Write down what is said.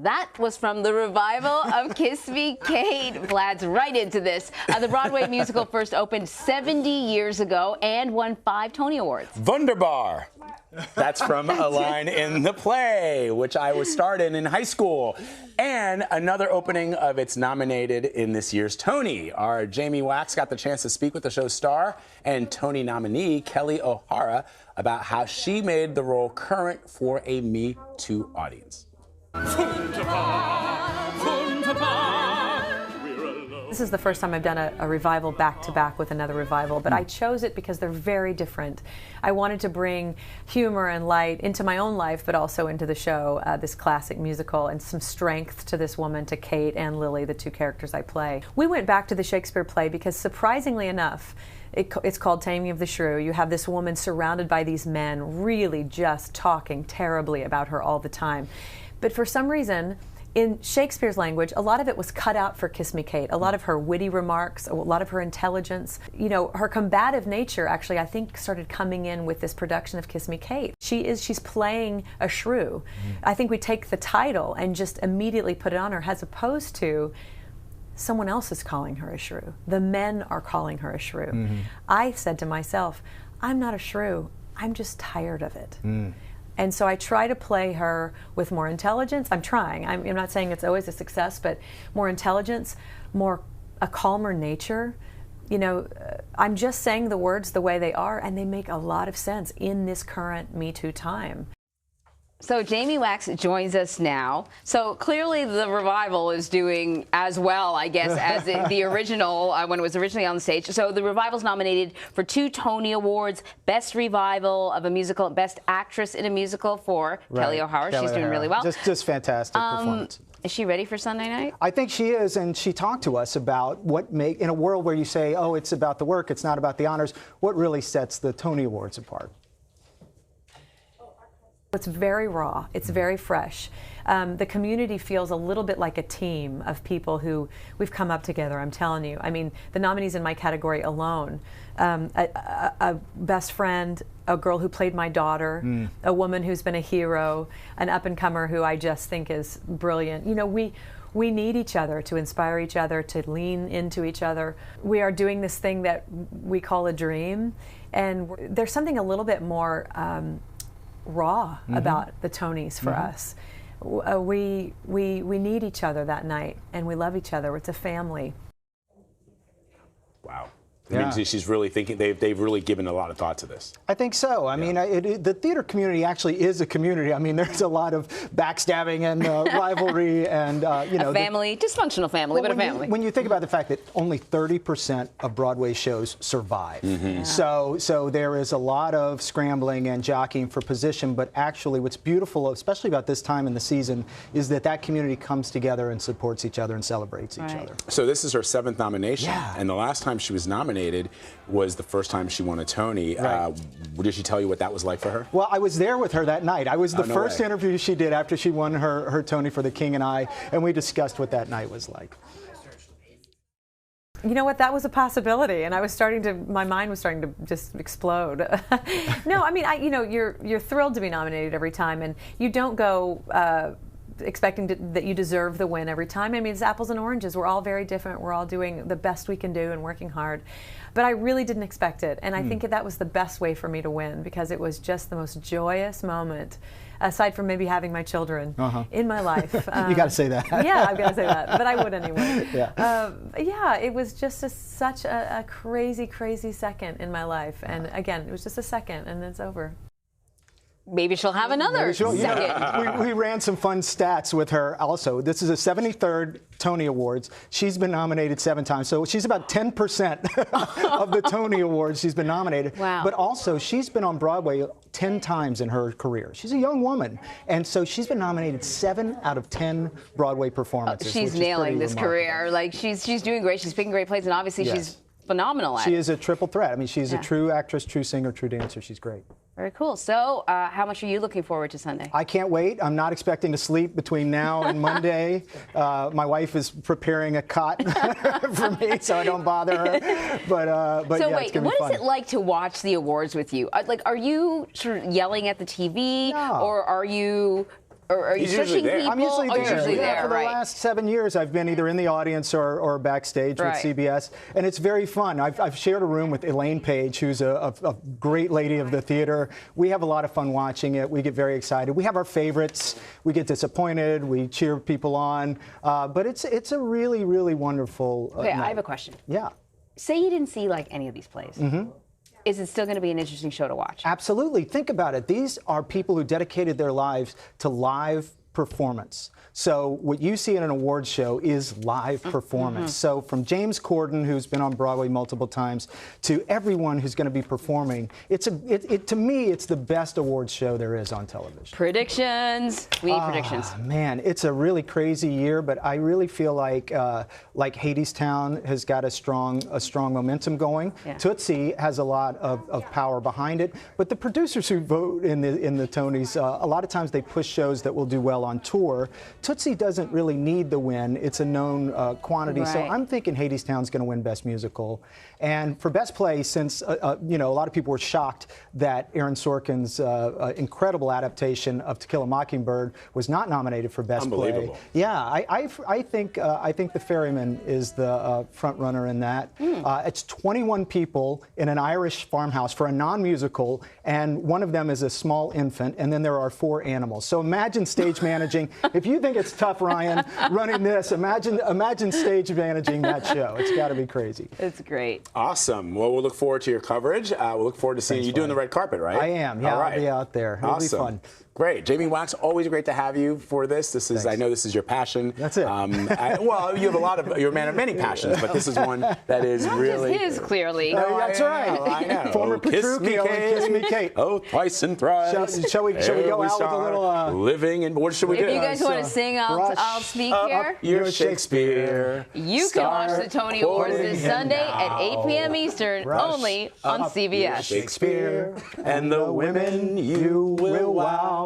that was from the revival of Kiss Me, Kate. Vlad's right into this. The Broadway musical first opened 70 years ago and won 5 Tony Awards. Wunderbar. That's from a line in the play, which I was starred in high school. And another opening of its nominated in this year's Tony. Our Jamie Wax got the chance to speak with the show's star and Tony nominee, Kelli O'Hara, about how she made the role current for a Me Too audience. This is the first time I've done a revival back-to-back with another revival, but I chose it because they're very different. I wanted to bring humor and light into my own life, but also into the show, this classic musical, and some strength to this woman, to Kate and Lily, the 2 characters I play. We went back to the Shakespeare play because, surprisingly enough, it's called Taming of the Shrew. You have this woman surrounded by these men really just talking terribly about her all the time. But for some reason, in Shakespeare's language, a lot of it was cut out for Kiss Me Kate. A lot of her witty remarks, a lot of her intelligence. You know, her combative nature actually, I think, started coming in with this production of Kiss Me Kate. She's playing a shrew. I think we take the title and just immediately put it on her, as opposed to someone else is calling her a shrew. The men are calling her a shrew. I said to myself, I'm not a shrew, I'm just tired of it. And so I try to play her with more intelligence. I'm trying. I'm not saying it's always a success, but more intelligence, a calmer nature. You know, I'm just saying the words the way they are, and they make a lot of sense in this current Me Too time. So Jamie Wax joins us now. So clearly the revival is doing as well, I guess, as the original, when it was originally on the stage. So the revival's nominated for 2 Tony Awards, Best Revival of a Musical, Best Actress in a Musical for Kelli O'Hara. She's doing really well. Just fantastic performance. Is she ready for Sunday night? I think she is, and she talked to us about in a world where you say, oh, it's about the work, it's not about the honors, what really sets the Tony Awards apart? It's very raw. It's very fresh. The community feels a little bit like a team of people who we've come up together, I'm telling you. I mean, the nominees in my category alone, a best friend, a girl who played my daughter, a woman who's been a hero, an up-and-comer who I just think is brilliant. You know, we need each other to inspire each other, to lean into each other. We are doing this thing that we call a dream, and there's something a little bit more raw about the Tonys for us. We need each other that night, and we love each other. It's a family. Wow. I mean, she's really thinking, they've really given a lot of thought to this. I think so. I mean, the theater community actually is a community. I mean, there's a lot of backstabbing and rivalry and, you know. A family, dysfunctional family, but a family. When you think about the fact that only 30% of Broadway shows survive. So there is a lot of scrambling and jockeying for position, but actually what's beautiful, especially about this time in the season, is that community comes together and supports each other and celebrates each other. So this is her 7th nomination, and the last time she was nominated was the first time she won a Tony. Did she tell you what that was like for her? Well, I was there with her that night. I was the first interview she did after she won her Tony for The King and I, and we discussed what that night was like. You know what? That was a possibility, and my mind was starting to just explode. No, I mean, you know, you're thrilled to be nominated every time, and you don't go expecting that you deserve the win every time. I mean, it's apples and oranges. We're all very different. We're all doing the best we can do and working hard. But I really didn't expect it, and I think that was the best way for me to win, because it was just the most joyous moment, aside from maybe having my children in my life. You got to say that. Yeah, I've got to say that, but I would anyway. Yeah, it was just such a crazy, crazy second in my life, and again, it was just a second, and it's over. Maybe she'll have another second. Yeah. We ran some fun stats with her also. This is a 73rd Tony Awards. She's been nominated 7 times, so she's about 10% of the Tony Awards she's been nominated. Wow. But also, she's been on Broadway 10 times in her career. She's a young woman, and so she's been nominated 7 out of 10 Broadway performances. She's nailing this career. Like, she's doing great. She's picking great plays, and obviously she's phenomenal at it. She is a triple threat. I mean, she's a true actress, true singer, true dancer. She's great. Very cool. So how much are you looking forward to Sunday? I can't wait. I'm not expecting to sleep between now and Monday. My wife is preparing a cot for me so I don't bother her. But so yeah, wait, it's gonna be what fun. is it like to watch the awards with you? Like, are you sort of yelling at the TV? No. Or are you Or are you He's usually switching there. people? I'm usually Oh, there. you're usually Yeah, there, for the right. last 7 years, I've been either in the audience or backstage Right. with CBS, and it's very fun. I've shared a room with Elaine Page, who's a great lady of the theater. We have a lot of fun watching it. We get very excited. We have our favorites. We get disappointed. We cheer people on. But it's a really, really wonderful Okay, night. I have a question. Yeah. Say you didn't see like any of these plays. Is it still going to be an interesting show to watch? Absolutely. Think about it. These are people who dedicated their lives to live performance. So what you see in an awards show is live performance. So from James Corden, who's been on Broadway multiple times, to everyone who's going to be performing, to me, it's the best awards show there is on television. Predictions. We need predictions. Man, it's a really crazy year, but I really feel like Hadestown has got a strong momentum going. Yeah. Tootsie has a lot of power behind it, but the producers who vote in the Tonys, a lot of times they push shows that will do well on tour. Tootsie doesn't really need the win. It's a known quantity. So Right. I'm thinking Hadestown's going to win Best Musical. And for Best Play, since a lot of people were shocked that Aaron Sorkin's incredible adaptation of To Kill a Mockingbird was not nominated for Best Play. Unbelievable. Yeah, I think The Ferryman is the front runner in that. It's 21 people in an Irish farmhouse for a non-musical, and one of them is a small infant, and then there are 4 animals. So imagine stage managing. If you think it's tough, Ryan, running this, imagine stage managing that show. It's got to be crazy. It's great. Awesome. Well, we'll look forward to your coverage. We'll look forward to seeing you doing the red carpet, right? I am. Yeah, All right. I'll be out there. It'll Awesome. be fun. Great. Jamie Wax, always great to have you for this. I know this is your passion. That's it. Well, you have you're a man of many passions, but this is one that is really. His, clearly. That's right. I know. Former Kiss me, Petruchio and Kiss Me, Kate. Oh, twice and thrice. Shall we go There out with a are, little? living and what should we do? If you guys want to sing, I'll brush speak Up here. your Shakespeare. You can watch the Tony Awards this Sunday at 8 p.m. Eastern, Brush only on up CBS. Shakespeare and the women you will wow.